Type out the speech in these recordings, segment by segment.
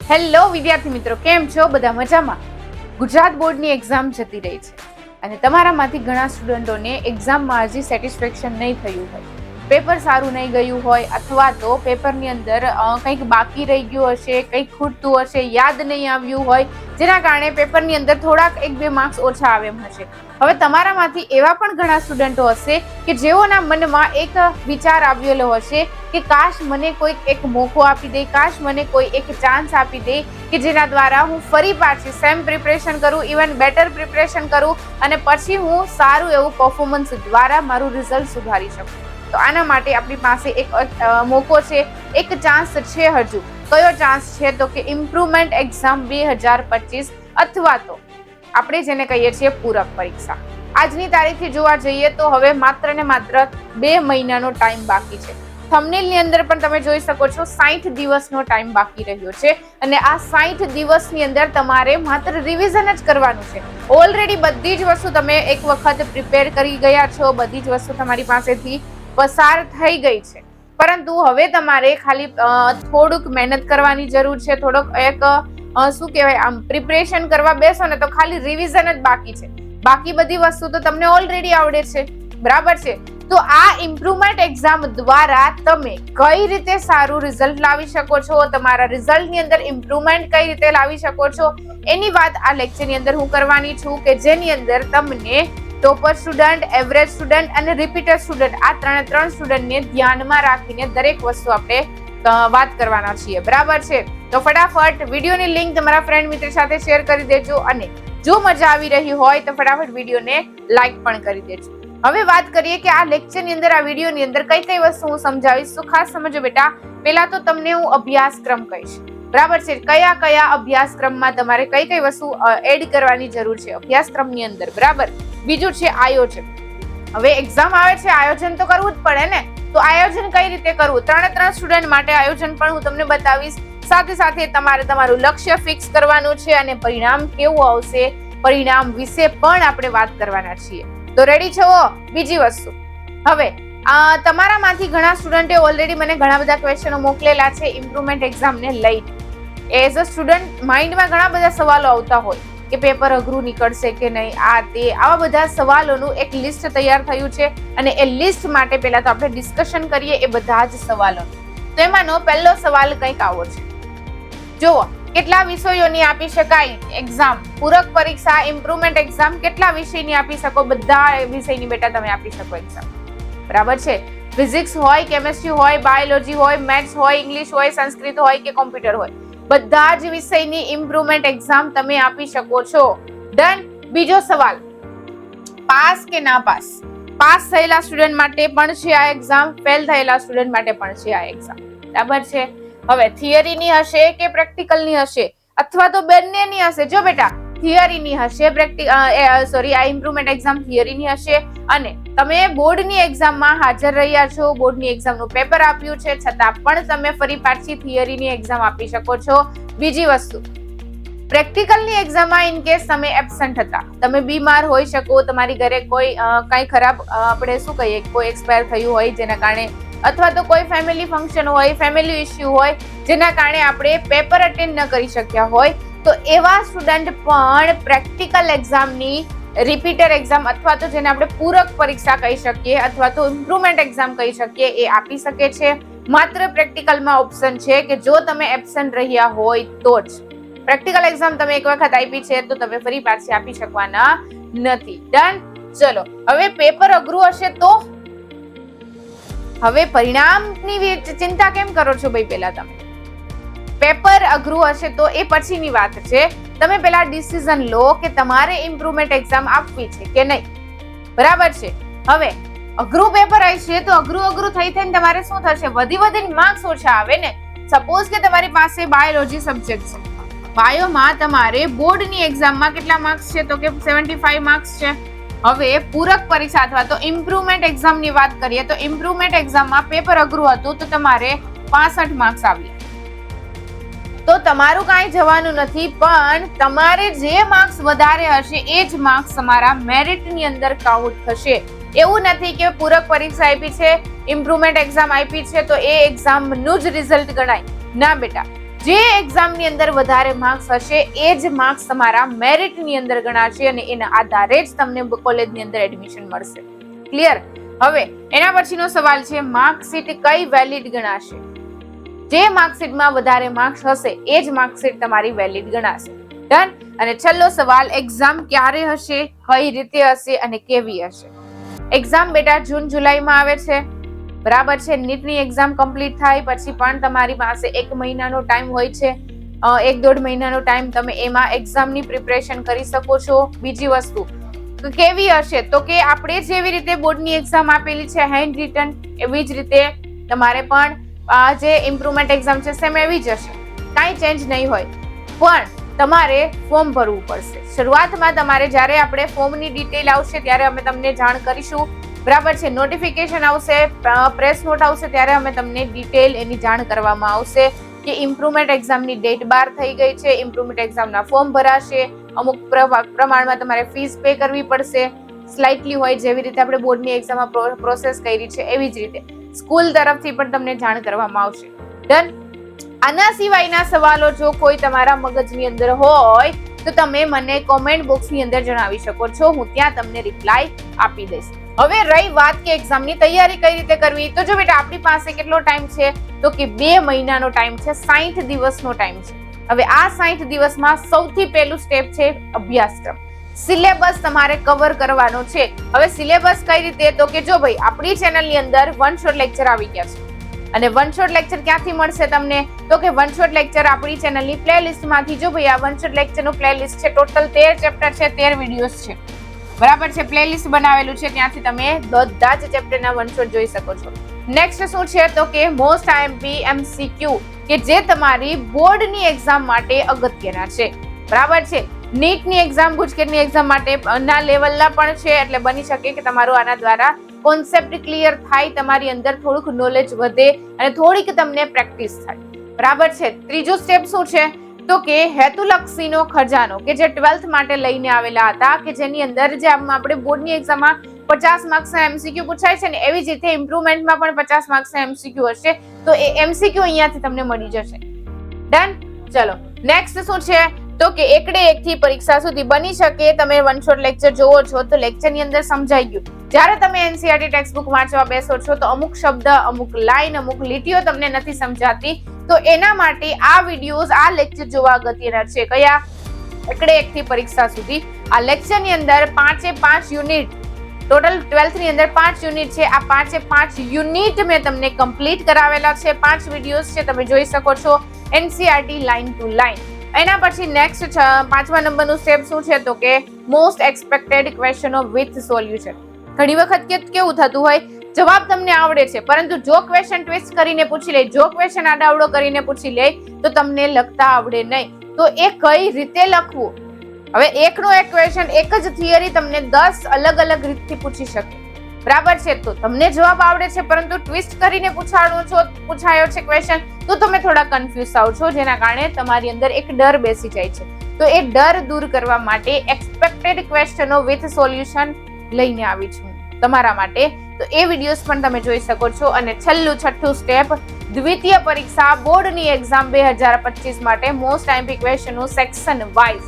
Hello વિદ્યાર્થી મિત્રો, કેમ છો? બધા મજામાં? ગુજરાત બોર્ડની એક્ઝામ જતી રહી છે અને તમારામાંથી ઘણા સ્ટુડન્ટોને એક્ઝામમાં હજી સેટિસ્ફેક્શન નહીં થયું હોય, પેપર સારું નહીં ગયું હોય, અથવા તો પેપરની અંદર કંઈક બાકી રહી ગયું હશે, કંઈક ખૂટતું હશે, યાદ નહીં આવ્યું હોય, જેના કારણે પેપરની અંદર થોડાક 1-2 માર્ક્સ ઓછા આવે એમ હશે. હવે તમારામાંથી એવા પણ ઘણા સ્ટુડન્ટો હશે કે જેઓના મનમાં એક વિચાર આવેલો હશે કે કાશ મને કોઈક એક મોકો આપી દે, કાશ મને કોઈ એક ચાન્સ આપી દે કે જેના દ્વારા હું ફરી પાછી સેમ પ્રિપરેશન કરું, ઇવન બેટર પ્રિપરેશન કરું અને પછી હું સારું એવું પરફોર્મન્સ દ્વારા મારું રિઝલ્ટ સુધારી શકું. તો આના માટે આપણી પાસે એક મોકો છે, એક ચાન્સ છે. હજુ કયો ચાન્સ છે? તો કે ઇમ્પ્રુવમેન્ટ એક્ઝામ 2025 અથવા તો આપણે જેને કહીએ છીએ પૂરક પરીક્ષા. આજની તારીખથી જોવા જઈએ તો હવે માત્ર ને માત્ર 2 મહિનાનો ટાઈમ બાકી છે. થંબનેલની અંદર પણ તમે જોઈ શકો છો 60 દિવસનો ટાઈમ બાકી રહ્યો છે અને આ 60 દિવસની અંદર તમારે માત્ર રિવિઝન જ કરવાનું છે. ઓલરેડી બધી જ વસ્તુ તમે એક વખત પ્રિપેર કરી ગયા છો, બધી જ વસ્તુ તમારી પાસેથી પસાર થઈ ગઈ છે, પરંતુ હવે તમારે ખાલી થોડુંક મહેનત કરવાની જરૂર છે. થોડોક એક શું કહેવાય, આમ પ્રિપરેશન કરવા બેસો ને તો ખાલી રિવિઝન જ બાકી છે. બાકી બધી વસ્તુ તો તમને ઓલરેડી આવડે છે, બરાબર છે? તો આ ઇમ્પ્રુવમેન્ટ એક્ઝામ દ્વારા તમે કઈ રીતે સારું રિઝલ્ટ લાવી શકો છો, તમારા રિઝલ્ટની અંદર ઇમ્પ્રુવમેન્ટ કઈ રીતે લાવી શકો છો, એની વાત આ લેક્ચરની અંદર હું કરવાની છું, કે જેની અંદર તમને ટોપર સ્ટુડન્ટ, એવરેજ સ્ટુડન્ટ અને રિપીટર સ્ટુડન્ટ, આ ત્રણ સ્ટુડન્ટને ધ્યાનમાં રાખીને દરેક વસ્તુ આપણે વાત કરવાના છીએ, બરાબર છે? તો ફટાફટ વિડીયોની લિંક તમારા ફ્રેન્ડ મિત્ર સાથે શેર કરી દેજો અને જો મજા આવી રહી હોય તો ફટાફટ વિડીયોને લાઈક પણ કરી દેજો. હવે વાત કરીએ કે આ લેક્ચરની અંદર, આ વિડીયોની અંદર કઈ કઈ વસ્તુ હું સમજાવીશ. તો ખાસ સમજો બેટા. પહેલા તો તમને હું અભ્યાસક્રમ કહીશ, બરાબર છે? કયા કયા અભ્યાસક્રમમાં તમારે કઈ કઈ વસ્તુ એડ કરવાની જરૂર છે અભ્યાસક્રમની અંદર, બરાબર? બીજું છે આયોજન. હવે એક્ઝામ આવે છે, આયોજન તો કરવું જ પડે ને. તો આયોજન કઈ રીતે કરવું, 3 સ્ટુડન્ટ માટે આયોજન પણ હું તમને બતાવીશ. સાથે સાથે તમારે તમારું લક્ષ્ય ફિક્સ કરવાનું છે અને પરિણામ કેવું આવશે, પરિણામ વિશે પણ આપણે વાત કરવાના છીએ. તો રેડી છો? બીજી વસ્તુ, હવે તમારામાંથી ઘણા સ્ટુડન્ટે ઓલરેડી મને ઘણા બધા ક્વેશ્ચનો મોકલેલા છે ઇમ્પ્રુવમેન્ટ એક્ઝામને લઈને. એઝ અ સ્ટુડન્ટ માઇન્ડમાં ઘણા બધા સવાલો આવતા હોય કે પેપર અઘરું નીકળશે કે નહીં, આ તે આવા બધા સવાલોનું એક લિસ્ટ તૈયાર થયું છે અને એ લિસ્ટ માટે પહેલા તો આપણે ડિસ્કશન કરીએ એ બધા જ સવાલોનું. તો એમાંનો પહેલો સવાલ કંઈક આવો છે. જુઓ, કેટલા વિષયોની આપી શકાય એક્ઝામ? પૂરક પરીક્ષા ઇમ્પ્રુવમેન્ટ એક્ઝામ કેટલા વિષયની આપી શકો? બધા વિષયની બેટા તમે આપી શકો એક્ઝામ, બરાબર છે? ફિઝિક્સ હોય, કેમેસ્ટ્રી હોય, બાયોલોજી હોય, મેથ્સ હોય, ઇંગ્લિશ હોય, સંસ્કૃત હોય કે કોમ્પ્યુટર હોય, બધા જ વિષયની ઇમ્પ્રુવમેન્ટ એક્ઝામ તમે આપી શકો છો. ડન. બીજો સવાલ, પાસ કે ના પાસ? પાસ થયેલા સ્ટુડન્ટ માટે પણ છે આ એક્ઝામ, ફેલ થયેલા સ્ટુડન્ટ માટે પણ છે આ એક્ઝામ, બરાબર છે? હવે થિયરીની હશે કે પ્રેક્ટિકલની હશે, અથવા તો બંનેની હશે. જો બેટા, થિયરીની હશે, આ ઇમ્પ્રુવમેન્ટ એક્ઝામ થિયરીની હશે અને તમે બોર્ડની એક્ઝામમાં હાજર રહ્યા છો, બોર્ડની એક્ઝામનું પેપર આપ્યું છે, છતાં પણ તમે ફરી પાછી થિયરીની એક્ઝામ આપી શકો છો. બીજી વસ્તુ, પ્રેક્ટિકલની એક્ઝામમાં ઇન કેસ તમે એબસન્ટ હતા, તમે બીમાર હોઈ શકો, તમારી ઘરે કોઈ કઈ ખરાબ આપણે શું કહીએ, કોઈ એક્સપાયર થયું હોય જેના કારણે, અથવા તો કોઈ ફેમિલી ફંક્શન હોય, ફેમિલી ઇશ્યુ હોય જેના કારણે આપણે પેપર અટેન્ડ ન કરી શક્યા હોય, તો એવા સ્ટુડન્ટ પણ પ્રેક્ટિકલ એક્ઝામની રિપીટર એક્ઝામ અથવા તો જેને આપણે પૂરક પરીક્ષા કહી શકીએ અથવા તો ઇમ્પ્રુવમેન્ટ એક્ઝામ કહી શકીએ એ આપી શકે છે. માત્ર પ્રેક્ટિકલમાં ઓપ્શન છે કે જો તમે એબસન્ટ રહ્યા હોય તો જ. પ્રેક્ટિકલ એક્ઝામ તમે એક વખત આપી છે તો તમે ફરી પાછી આપી શકવાના નથી. ડન. ચલો, હવે પેપર અઘરું હશે તો હવે પરિણામની ચિંતા કેમ કરો છો ભાઈ? પહેલા તમે પેપર અઘરું હશે તો એ પછીની વાત છે. તમે પહેલા ડિસિઝન લો કે તમારે ઇમ્પ્રુવમેન્ટ એક્ઝામ આપવી છે કે નહીં, બરાબર છે? હવે અઘરું પેપર હશે તો અઘરું થઈને તમારે શું થશે? વધીને માર્ક્સ ઓછા આવે ને. સપોઝ કે તમારી પાસે બાયોલોજી સબ્જેક્ટ છે, બાયોમાં તમારે બોર્ડની એક્ઝામમાં કેટલા માર્ક્સ છે? તો કે 75 માર્ક્સ છે. હવે પૂરક પરીક્ષા અથવા તો ઇમ્પ્રુવમેન્ટ એક્ઝામની વાત કરીએ તો ઇમ્પ્રુવમેન્ટ એક્ઝામમાં પેપર અઘરું હતું તો તમારે 65 માર્ક્સ આવ્યા. તો તમારું કાંઈ જવાનું નથી, પણ તમારે જે માર્ક્સ વધારે હશે એ જ માર્ક્સ તમારા મેરિટની અંદર કાઉન્ટ થશે. એવું નથી કે પૂરક પરીક્ષા આપી છે, ઇમ્પ્રુવમેન્ટ એક્ઝામ આપી છે તો એ એક્ઝામનું જ રિઝલ્ટ ગણાય. ના બેટા, જે એક્ઝામની અંદર વધારે માર્ક્સ હશે એ જ માર્ક્સ તમારા મેરિટની અંદર ગણાશે અને એના આધારે જ તમને કોલેજની અંદર એડમિશન મળશે. ક્લિયર? હવે એના પછીનો સવાલ છે માર્કશીટ કઈ વેલિડ ગણાશે? જે માર્કશીટમાં વધારે માર્ક્સ હશે એ જ માર્કશીટ તમારી વેલિડ ગણાશે. ડન. અને છેલ્લો સવાલ એક્ઝામ ક્યારે હશે, કઈ રીતે હશે અને કેવી હશે? એક્ઝામ બેટા જૂન જુલાઈમાં આવે છે, બરાબર છે. નીટની એક્ઝામ કમ્પ્લીટ થાય પછી પણ તમારી પાસે 1 મહિનાનો ટાઈમ હોય છે, 1-1.5 મહિનાનો ટાઈમ તમે એમાં એક્ઝામની પ્રિપરેશન કરી શકો છો. બીજી વસ્તુ કેવી હશે તો કે આપણે જેવી રીતે બોર્ડની એક્ઝામ આપેલી છે હેન્ડ રિટન, એવી જ રીતે તમારે પણ જે ઇમ્પ્રુવમેન્ટ એક્ઝામ છે સેમ એવી જ હશે, કાંઈ ચેન્જ નહીં હોય. પણ તમારે ફોર્મ ભરવું પડશે. શરૂઆતમાં તમારે જ્યારે આપણે ફોર્મની ડિટેલ આવશે ત્યારે અમે તમને જાણ કરીશું, બરાબર છે. નોટિફિકેશન આવશે, પ્રેસ નોટ આવશે ત્યારે અમે તમને ડિટેલ એની જાણ કરવામાં આવશે કે ઇમ્પ્રુવમેન્ટ એક્ઝામની ડેટ બહાર થઈ ગઈ છે, ઇમ્પ્રુવમેન્ટ એક્ઝામના ફોર્મ ભરાશે, અમુક પ્રમાણમાં તમારે ફીસ પે કરવી પડશે, સ્લાઇટલી હોય જેવી રીતે આપણે બોર્ડની એક્ઝામમાં પ્રોસેસ કરી છે એવી જ રીતે સ્કૂલ તરફથી પણ તમને જાણ કરવામાં આવશે. ડન. આના સિવાયના સવાલો જો કોઈ તમારા મગજની અંદર હોય તો તમે મને કોમેન્ટ બોક્સની અંદર જણાવી શકો છો, હું ત્યાં તમને રિપ્લાય આપી દઈશ. હવે રહી વાત કે એક્ઝામની તૈયારી કઈ રીતે કરવી, તો જો બેટા આપણી પાસે કેટલો ટાઈમ છે તો કે 2 મહિનાનો ટાઈમ છે, 60 દિવસનો ટાઈમ છે. હવે આ 60 દિવસમાં સૌથી પહેલું સ્ટેપ છે અભ્યાસક્રમ. સિલેબસ તમારે કવર કરવાનો છે. હવે સિલેબસ કઈ રીતે તો કે જો ભાઈ આપણી ચેનલની અંદર વન શોટ લેક્ચર આવી ગયા છે અને વન શોટ લેક્ચર ક્યાંથી મળશે તમને તો કે વન શોટ લેક્ચર આપણી ચેનલની પ્લેલિસ્ટમાંથી. જો ભાઈ આ વન શોટ લેક્ચરનું પ્લેલિસ્ટ છે, ટોટલ 13 ચેપ્ટર છે, 13 વિડીયોઝ છે, બરાબર છે. પ્લેલિસ્ટ બનાવેલું છે, ત્યાંથી તમે બધા જ ચેપ્ટરના વન શોટ જોઈ શકો છો. નેક્સ્ટ શું છે તો કે મોસ્ટ આઈએમપી MCQ કે જે તમારી બોર્ડની એક્ઝામ માટે અગત્યના છે, બરાબર છે. નીટની એક્ઝામ, ગુજકેટની એક્ઝામ માટે ના લેવલના પણ છે, એટલે બની શકે કે તમારું આના દ્વારા કોન્સેપ્ટ ક્લિયર થાય, તમારી અંદર થોડુંક નોલેજ વધે અને થોડીક તમને પ્રેક્ટિસ થાય, બરાબર છે. ત્રીજું સ્ટેપ શું છે તો કે હેતુલક્ષીનો ખજાનો કે જે 12th માટે લઈને આવેલા હતા કે જેની અંદર જે આપણે બોર્ડની એક્ઝામમાં 50 માર્ક્સના MCQ પૂછાય છે ને એવી જ રીતે ઇમ્પ્રુવમેન્ટમાં પણ 50 માર્ક્સના MCQ હશે, તો એ MCQ અહીંયાથી તમને મળી જશે. ડન. ચલો નેક્સ્ટ શું છે તો કે એકડે એકથી પરીક્ષા સુધી બની શકે તમે વન શોટ લેક્ચર જોવો છો તો લેક્ચરની અંદર સમજાઈ ગયું. જ્યારે તમે NCERT ટેક્સ્ટબુક વાંચવા બેસો છો તો અમુક શબ્દ, અમુક લાઈન, અમુક લીટીઓ તમને નથી સમજાતી, તો એના માટે આ વિડીયોઝ, આ લેક્ચર જોવા અગત્યના છે. કયા? એકડે એકથી પરીક્ષા સુધી. આ લેક્ચરની અંદર 5 યુનિટ, ટોટલ 12th ની અંદર 5 યુનિટ છે. આ 5 યુનિટ મેં તમને કમ્પ્લીટ કરાવેલા છે. 5 વિડીયોઝ છે, તમે જોઈ શકો છો NCERT લાઈન ટુ લાઈન. એના પછી નેક્સ્ટ 5મા નંબરનું સ્ટેપ શું છે તો કે મોસ્ટ એક્સપેક્ટેડ ક્વેશ્ચનો વિથ સોલ્યુશન. ઘણી વખત કેવું થતું હોય, જવાબ તમને આવડે છે પરંતુ જો ક્વેશ્ચન ટ્વિસ્ટ કરીને પૂછી લે, જો ક્વેશ્ચન આડાવડો કરીને પૂછી લે તો તમને લખતા આવડે નહીં, તો એ કઈ રીતે લખવું. હવે એકનો એક ક્વેશ્ચન, એક જ થિયરી તમને 10 અલગ અલગ રીતથી પૂછી શકે, બરાબર છે. તો તમને જવાબ આવડે છે પરંતુ ટ્વિસ્ટ કરીને પૂછાયો છે ક્વેશ્ચન તો તમે થોડા કન્ફ્યુઝ થાવ છો, જેના કારણે તમારી અંદર એક ડર બેસી જાય છે. તો એ ડર દૂર કરવા માટે એક્સપેક્ટેડ ક્વેશ્ચનો વિથ સોલ્યુશન લઈને આવી છું તમારા માટે, તો એ વિડીયોઝ પણ તમે જોઈ શકો છો. અને છઠ્ઠું સ્ટેપ દ્વિતીય પરીક્ષા બોર્ડની એક્ઝામ 2025 માટે મોસ્ટ આઈએમપી ક્વેશ્ચનો સેક્શન વાઇઝ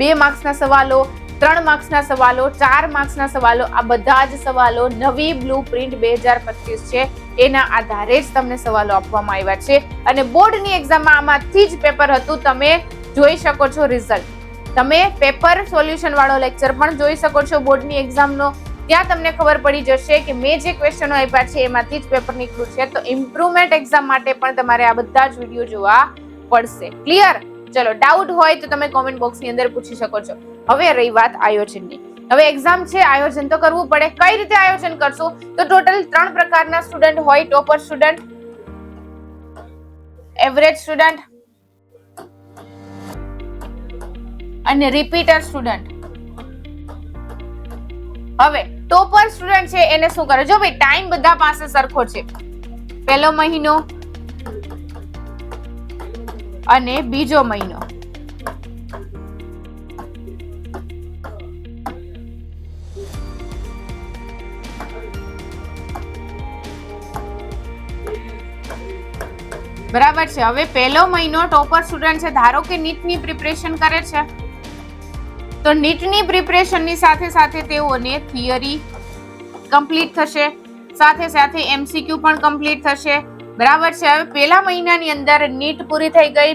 2 માર્ક્સના સવાલો, 3 માર્ક્સના સવાલો, 4 માર્ક્સના સવાલો, આ બધા જ સવાલો નવી બ્લુપ્રિન્ટ 2025 છે એના આધારે જ તમને સવાલો આપવામાં આવ્યા છે. અને બોર્ડની એક્ઝામમાં આમાંથી જ પેપર હતું, તમે જોઈ શકો છો રિઝલ્ટ. તમે પેપર સોલ્યુશન વાળો લેક્ચર પણ જોઈ શકો છો બોર્ડની એક્ઝામનો, ત્યાં તમને ખબર પડી જશે કે મેં જે ક્વેશ્ચનો આપ્યા છે એમાંથી જ પેપર નીકળ્યું છે. તો ઇમ્પ્રુવમેન્ટ એક્ઝામ માટે પણ તમારે આ બધા જ વિડીયો જોવા પડશે. ક્લિયર? ચલો ડાઉટ હોય તો તમે કોમેન્ટ બોક્સની અંદર પૂછી શકો છો. હવે રહી વાત આયોજનની. હવે એક્ઝામ છે, આયોજન તો કરવું પડે. કઈ રીતે આયોજન કરશું તો ટોટલ 3 પ્રકારના સ્ટુડન્ટ હોય, ટોપર સ્ટુડન્ટ, એવરેજ સ્ટુડન્ટ અને રિપીટર સ્ટુડન્ટ. હવે ટોપર સ્ટુડન્ટ છે એને શું કરે, જો ભાઈ ટાઈમ બધા પાસે સરખો છે, પહેલો મહિનો અને બીજો મહિનો, બરાબર છે. હવે પહેલો મહિનો ટોપર સ્ટુડન્ટ છે, ધારો કે નીટની પ્રિપરેશન કરે છે, તો નીટની પ્રિપરેશનની સાથે સાથે તેઓને થિયરી કમ્પ્લીટ થશે, સાથે સાથે MCQ પણ કમ્પ્લીટ થશે. બરાબર છે. હવે પહેલા મહિનાની અંદર નીટ પૂરી થઈ ગઈ.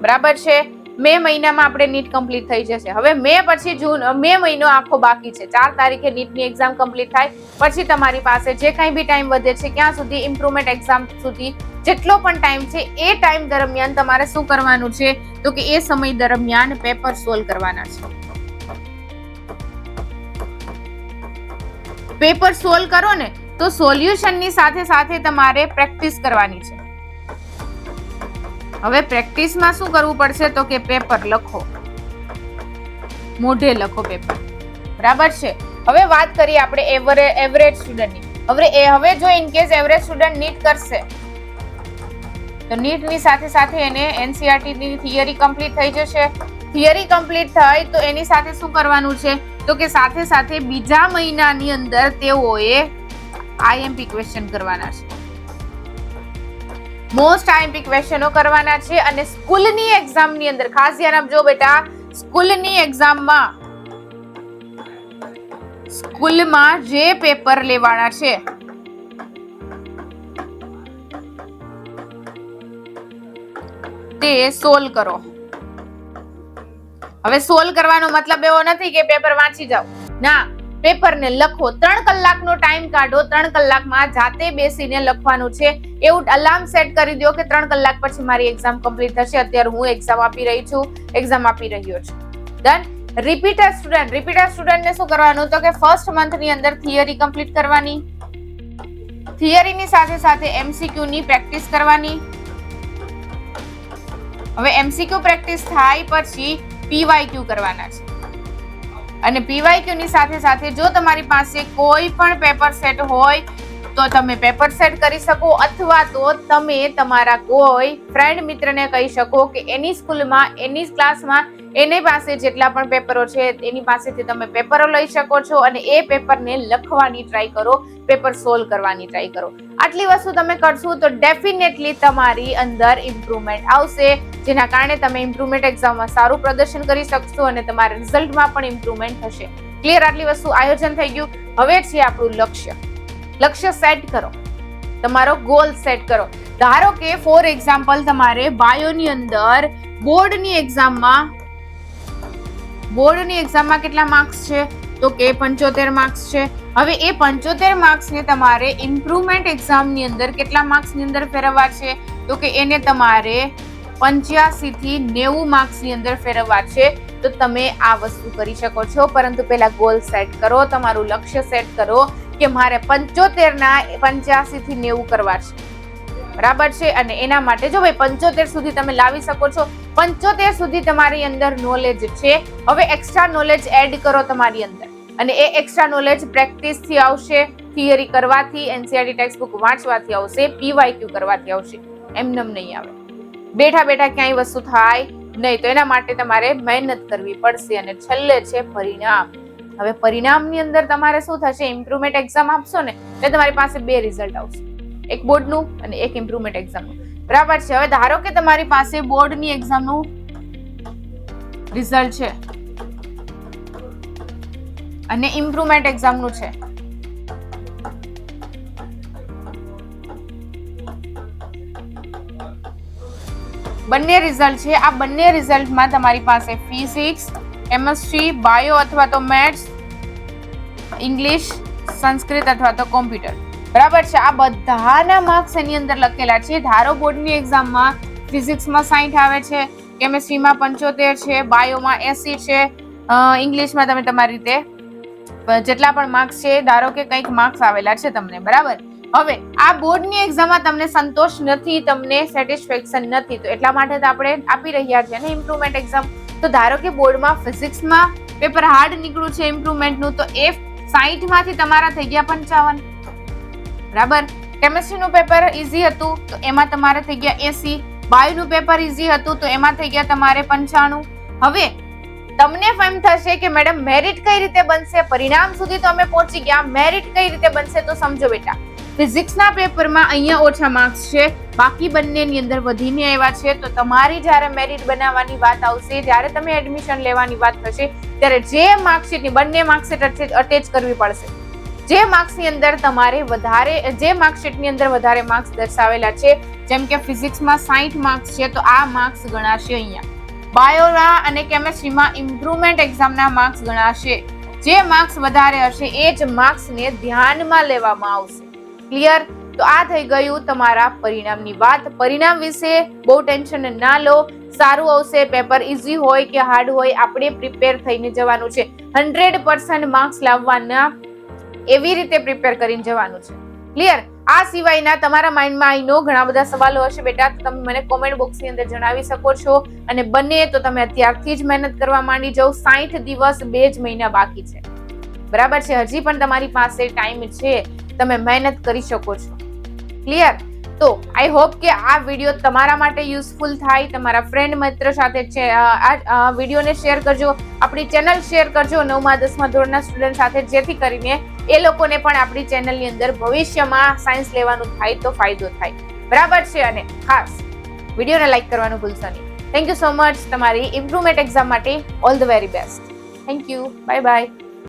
બરાબર છે. મે મહિનામાં આપણે નીટ કમ્પ્લીટ થઈ જશે. હવે મે પછી મે મહિનો આખો બાકી છે. 4 તારીખે નીટની એક્ઝામ કમ્પ્લીટ થાય પછી તમારી પાસે જે કંઈ બી ટાઈમ વધે છે ક્યાં સુધી ઇમ્પ્રુવમેન્ટ એક્ઝામ સુધી જેટલો પણ ટાઈમ છે એ ટાઈમ દરમિયાન તમારે શું કરવાનું છે તો કે એ સમય દરમિયાન પેપર સોલ્વ કરવાના છે. પેપર સોલ્વ કરો ને તો સોલ્યુશનની સાથે સાથે તમારે પ્રેક્ટિસ કરવાની છે. હવે પ્રેક્ટિસમાં શું કરવું પડશે તો કે પેપર લખો, મોઢે લખો પેપર. બરાબર છે. હવે વાત કરીએ આપણે એવરેજ સ્ટુડન્ટની. હવે જો in case average student NEET કરશે તો નીટની સાથે સાથે એને NCERT ની થિયરી કમ્પ્લીટ થઈ જશે. થિયરી કમ્પ્લીટ થાય તો એની સાથે શું કરવાનું છે તો કે સાથે સાથે બીજા મહિનાની અંદર તેઓએ IMP ક્વેશ્ચન કરવાના છે. મોસ્ટ IMP ક્વેશ્ચનો કરવાના છે. અને સ્કૂલની એક્ઝામની અંદર ખાસ ધ્યાન આપજો બેટા, સ્કૂલમાં જે પેપર લેવાના છે તે સોલ્વ કરો. હવે સોલ્વ કરવાનો મતલબ એવો નથી કે પેપર વાંચી જાઓ, ના, પેપરને લખો. 3 કલાકનો ટાઈમ કાઢો, 3 કલાકમાં જાતે બેસીને લખવાનું છે. એવું અલાર્મ સેટ કરી દો કે 3 કલાક પછી મારી એક્ઝામ કમ્પ્લીટ થશે, અત્યારે હું એક્ઝામ આપી રહ્યો છું. ડન. રિપીટર સ્ટુડન્ટને શું કરવાનું તો કે ફર્સ્ટ મંથની અંદર થિયરી કમ્પ્લીટ કરવાની, થિયરીની સાથે સાથે MCQ ની પ્રેક્ટિસ કરવાની. હવે MCQ પ્રેક્ટિસ થાય પછી PYQ કરવાના છે. અને PYQ ની સાથે સાથે જો તમારી પાસે કોઈ પણ પેપર સેટ હોય તો તમે પેપર સેટ કરી શકો, અથવા તો તમે તમારા કોઈ ફ્રેન્ડ મિત્રને કહી શકો કે એની સ્કૂલમાં, એની ક્લાસમાં એની પાસે જેટલા પણ પેપરો છે એની પાસેથી તમે પેપરો લઈ શકો છો અને એ પેપરને લખવાની ટ્રાય કરો, પેપર સોલ્વ કરવાની ટ્રાય કરો. આટલી વસ્તુ તમે કરશો તો ડેફિનેટલી તમારી અંદર ઇમ્પ્રુવમેન્ટ આવશે, જેના કારણે તમે ઇમ્પ્રુવમેન્ટ એક્ઝામમાં સારું પ્રદર્શન કરી શકશો અને તમારા રિઝલ્ટમાં પણ ઇમ્પ્રુવમેન્ટ થશે. ક્લિયર? આટલી વસ્તુ આયોજન થઈ ગયું. હવે છે આપણું લક્ષ્ય સેટ કરો, તમારો ગોલ સેટ કરો. ધારો કે ફોર એક્ઝામ્પલ તમારે બાયોની અંદર બોર્ડની એક્ઝામમાં કેટલા માર્ક્સ છે તો કે 75 માર્ક્સ છે. હવે એ 75 માર્ક્સને તમારે ઇમ્પ્રુવમેન્ટ એક્ઝામની અંદર કેટલા માર્ક્સની અંદર ફેરવવા છે તો કે એને તમારે 85 થી 90 માર્ક્સની અંદર ફેરવવા છે. તો તમે આ વસ્તુ કરી શકો છો, પરંતુ પહેલા ગોલ સેટ કરો, તમારું લક્ષ્ય સેટ કરો કે મારે 85 ના 85 થી 90 કરવા છે. બરાબર છે. અને એના માટે જો ભાઈ 75 સુધી તમે લાવી શકો છો, 75 સુધી તમારી અંદર નોલેજ છે. હવે એક્સ્ટ્રા નોલેજ એડ કરો તમારી અંદર, અને એ એક્સ્ટ્રા નોલેજ પ્રેક્ટિસ થી આવશે, થિયરી કરવાથી, NCERT ટેક્સ્ટ બુક વાંચવાથી આવશે, PYQ કરવાથી આવશે. એમનેમ નહીં આવે, બેઠા ક્યાંય વસ્તુ થાય નહીં. તો એના માટે તમારે મહેનત કરવી પડશે. અને છેલ્લે છે પરિણામ. હવે પરિણામની અંદર તમારે શું થશે, ઇમ્પ્રુવમેન્ટ એક્ઝામ આપશો ને એટલે તમારી પાસે 2 રિઝલ્ટ આવશે, એક બોર્ડનું અને એક ઇમ્પ્રુવમેન્ટ એક્ઝામનું. બરાબર છે. હવે ધારો કે તમારી પાસે બોર્ડની એક્ઝામનું રિઝલ્ટ છે અને ઇમ્પ્રુવમેન્ટ એક્ઝામનું છે. બંને રિઝલ્ટ છે. આ બંને રિઝલ્ટમાં તમારી પાસે ફિઝિક્સ, કેમિસ્ટ્રી, બાયો અથવા તો મેથ્સ, ઇંગ્લિશ, સંસ્કૃત અથવા તો કોમ્પ્યુટર. બરાબર છે. આ બધાના માર્ક્સ એની અંદર લખેલા છે. ધારો બોર્ડની એક્ઝામમાં ફિઝિક્સમાં 60 આવે છે, કેમિસ્ટ્રીમાં 75 છે, બાયોમાં 80 છે, ઇંગ્લિશમાં તમે તમારી રીતે જેટલા પણ માર્ક્સ છે, ધારો કે કંઈક માર્ક્સ આવેલા છે તમને. બરાબર. હવે આ બોર્ડની એક્ઝામમાં તમને સંતોષ નથી, તમને સેટિસ્ફેક્શન નથી, તો એટલા માટે તો આપણે આપી રહ્યા છીએ ને ઇમ્પ્રુવમેન્ટ એક્ઝામ. તો ધારો કે બોર્ડમાં ફિઝિક્સમાં પેપર હાર્ડ નીકળ્યું છે ઇમ્પ્રુવમેન્ટનું, તો એ 60 માંથી તમારા થઈ ગયા 55. બરાબર. કેમિસ્ટ્રીનું પેપર ઈઝી હતું તો એમાં તમારે થઈ ગયા 80. બાયોનું પેપર ઈઝી હતું તો એમાં થઈ ગયા તમારે 95. હવે તમને એમ થશે કે મેડમ મેરિટ કઈ રીતે બનશે, પરિણામ સુધી તો અમે પહોંચી ગયા, મેરિટ કઈ રીતે બનશે? તો સમજો બેટા, ફિઝિક્સના પેપરમાં અહીંયા ઓછા માર્ક્સ છે, બાકી બંનેની અંદર વધીને આવ્યા છે. તો તમારી જ્યારે મેરિટ બનાવવાની વાત આવશે, જ્યારે તમે એડમિશન લેવાની વાત થશે, ત્યારે જે માર્કશીટની બંને માર્કશીટ અટેચ કરવી પડશે. જે માર્ક્સની અંદર તમારે વધારે, જે માર્કશીટની અંદર વધારે માર્ક્સ દર્શાવેલા છે, જેમ કે ફિઝિક્સમાં 60 માર્ક્સ છે તો આ માર્ક્સ ગણાશે અહીંયા. બાયોમાં અને કેમેસ્ટ્રીમાં ઇમ્પ્રુવમેન્ટ એક્ઝામના માર્ક્સ ગણાશે. જે માર્ક્સ વધારે હશે એ જ માર્ક્સને ધ્યાનમાં લેવામાં આવશે. ક્લિયર? તો આ થઈ ગયું તમારા પરિણામની વાત. પરિણામ વિશે બહુ ટેન્શન ના લો, સારું આવશે. પેપર ઈઝી હોય કે હાર્ડ હોય, આપણે પ્રિપેર થઈને જવાનું છે. 100% માર્ક્સ લાવવાના એવી રીતે પ્રિપેર કરીને જવાનું છે. ક્લિયર? આ સિવાયના તમારા માઇન્ડમાં આઈ નો ઘણા બધા સવાલો હશે બેટા, તો તમે મને કોમેન્ટ બોક્સની અંદર જણાવી શકો છો. અને બને તો તમે અત્યારથી જ મહેનત કરવા માંડી જાઓ. 60 દિવસ 2 જ મહિના બાકી છે, બરાબર છે? હજી પણ તમારી પાસે ટાઈમ છે, તમે મહેનત કરી શકો છો. ક્લિયર? તો આઈ હોપ કે આ વિડીયો તમારા માટે યુઝફુલ થાય. તમારા ફ્રેન્ડ મિત્ર સાથે આ વિડીયોને શેર કરજો, આપણી ચેનલ શેર કરજો 9મા 10મા ધોરણના સ્ટુડન્ટ સાથે, જેથી કરીને એ લોકોને પણ આપણી ચેનલની અંદર ભવિષ્યમાં સાયન્સ લેવાનું થાય તો ફાયદો થાય. બરાબર છે? અને ખાસ વિડીયોને લાઈક કરવાનું ભૂલશો નહીં. Thank you so much. તમારી ઇમ્પ્રુવમેન્ટ એક્ઝામ માટે all the very best. Thank you. Bye bye.